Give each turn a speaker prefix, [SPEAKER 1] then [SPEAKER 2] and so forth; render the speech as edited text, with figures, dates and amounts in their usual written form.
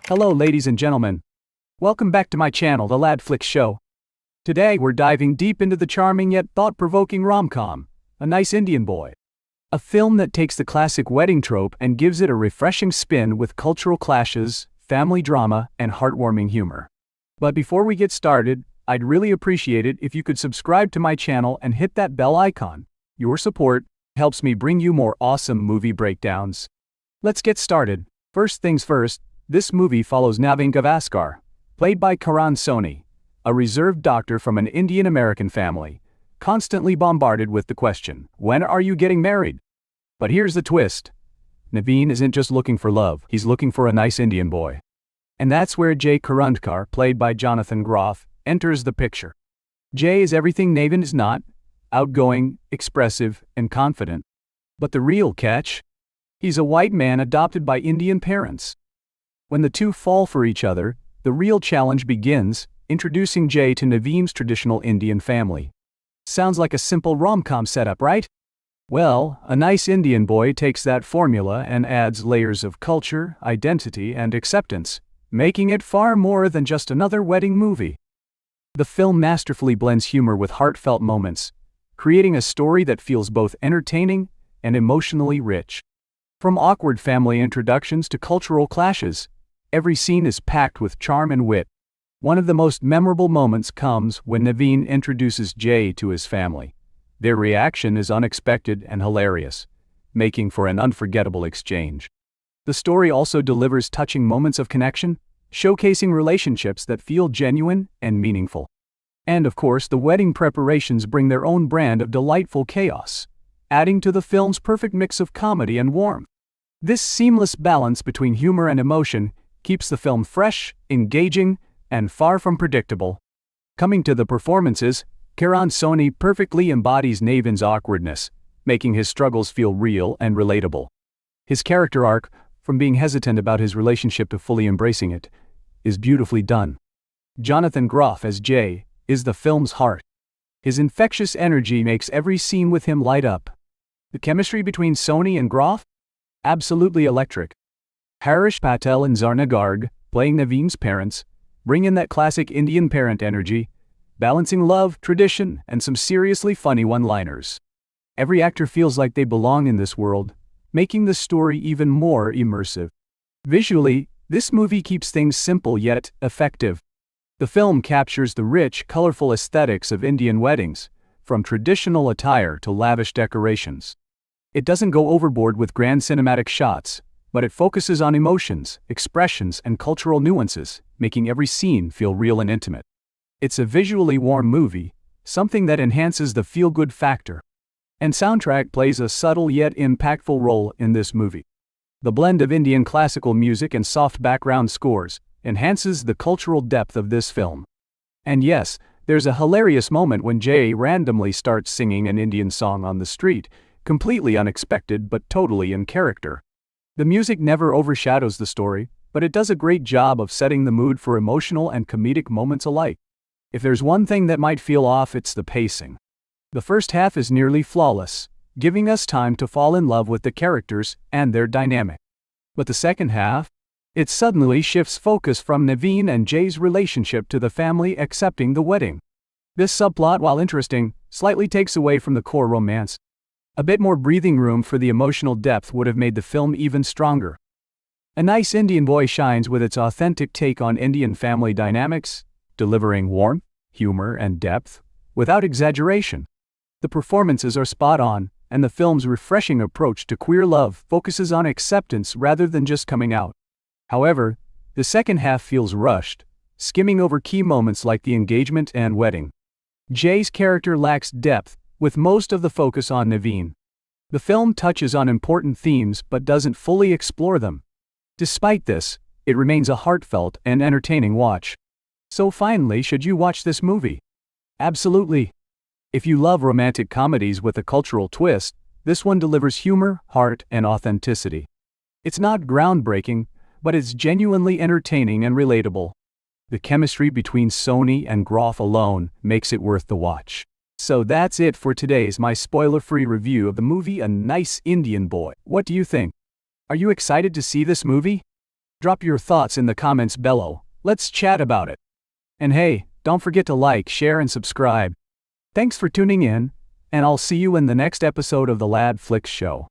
[SPEAKER 1] Hello ladies and gentlemen. Welcome back to my channel, The Lad Flick Show. Today we're diving deep into the charming yet thought-provoking rom-com, A Nice Indian Boy. A film that takes the classic wedding trope and gives it a refreshing spin with cultural clashes, family drama, and heartwarming humor. But before we get started, I'd really appreciate it if you could subscribe to my channel and hit that bell icon. Your support helps me bring you more awesome movie breakdowns. Let's get started. First things first, this movie follows Navin Gavaskar, played by Karan Soni, a reserved doctor from an Indian-American family, constantly bombarded with the question, when are you getting married? But here's the twist. Navin isn't just looking for love, he's looking for a nice Indian boy. And that's where Jay Karundkar, played by Jonathan Groff, enters the picture. Jay is everything Navin is not, outgoing, expressive, and confident. But the real catch? He's a white man adopted by Indian parents. When the two fall for each other, the real challenge begins, introducing Jay to Navin's traditional Indian family. Sounds like a simple rom-com setup, right? Well, A Nice Indian Boy takes that formula and adds layers of culture, identity, and acceptance, making it far more than just another wedding movie. The film masterfully blends humor with heartfelt moments, creating a story that feels both entertaining and emotionally rich. From awkward family introductions to cultural clashes, every scene is packed with charm and wit. One of the most memorable moments comes when Navin introduces Jay to his family. Their reaction is unexpected and hilarious, making for an unforgettable exchange. The story also delivers touching moments of connection, showcasing relationships that feel genuine and meaningful. And of course, the wedding preparations bring their own brand of delightful chaos, adding to the film's perfect mix of comedy and warmth. This seamless balance between humor and emotion keeps the film fresh, engaging, and far from predictable. Coming to the performances, Karan Soni perfectly embodies Navin's awkwardness, making his struggles feel real and relatable. His character arc, from being hesitant about his relationship to fully embracing it, is beautifully done. Jonathan Groff as Jay is the film's heart. His infectious energy makes every scene with him light up. The chemistry between Soni and Groff? Absolutely electric. Harish Patel and Zarna Garg, playing Navin's parents, bring in that classic Indian parent energy, balancing love, tradition, and some seriously funny one-liners. Every actor feels like they belong in this world, making the story even more immersive. Visually, this movie keeps things simple yet effective. The film captures the rich, colorful aesthetics of Indian weddings, from traditional attire to lavish decorations. It doesn't go overboard with grand cinematic shots, but it focuses on emotions, expressions, and cultural nuances, making every scene feel real and intimate. It's a visually warm movie, something that enhances the feel-good factor. And soundtrack plays a subtle yet impactful role in this movie. The blend of Indian classical music and soft background scores enhances the cultural depth of this film. And yes, there's a hilarious moment when Jay randomly starts singing an Indian song on the street, completely unexpected but totally in character. The music never overshadows the story, but it does a great job of setting the mood for emotional and comedic moments alike. If there's one thing that might feel off, it's the pacing. The first half is nearly flawless, giving us time to fall in love with the characters and their dynamic. But the second half? It suddenly shifts focus from Navin and Jay's relationship to the family accepting the wedding. This subplot, while interesting, slightly takes away from the core romance. A bit more breathing room for the emotional depth would have made the film even stronger. A Nice Indian Boy shines with its authentic take on Indian family dynamics, delivering warmth, humor, and depth, without exaggeration. The performances are spot on, and the film's refreshing approach to queer love focuses on acceptance rather than just coming out. However, the second half feels rushed, skimming over key moments like the engagement and wedding. Jay's character lacks depth, with most of the focus on Navin. The film touches on important themes but doesn't fully explore them. Despite this, it remains a heartfelt and entertaining watch. So finally, should you watch this movie? Absolutely. If you love romantic comedies with a cultural twist, this one delivers humor, heart, and authenticity. It's not groundbreaking, but it's genuinely entertaining and relatable. The chemistry between Soni and Groff alone makes it worth the watch. So that's it for today's my spoiler-free review of the movie A Nice Indian Boy. What do you think? Are you excited to see this movie? Drop your thoughts in the comments below, let's chat about it. And hey, don't forget to like, share and subscribe. Thanks for tuning in, and I'll see you in the next episode of the Lad Flicks Show.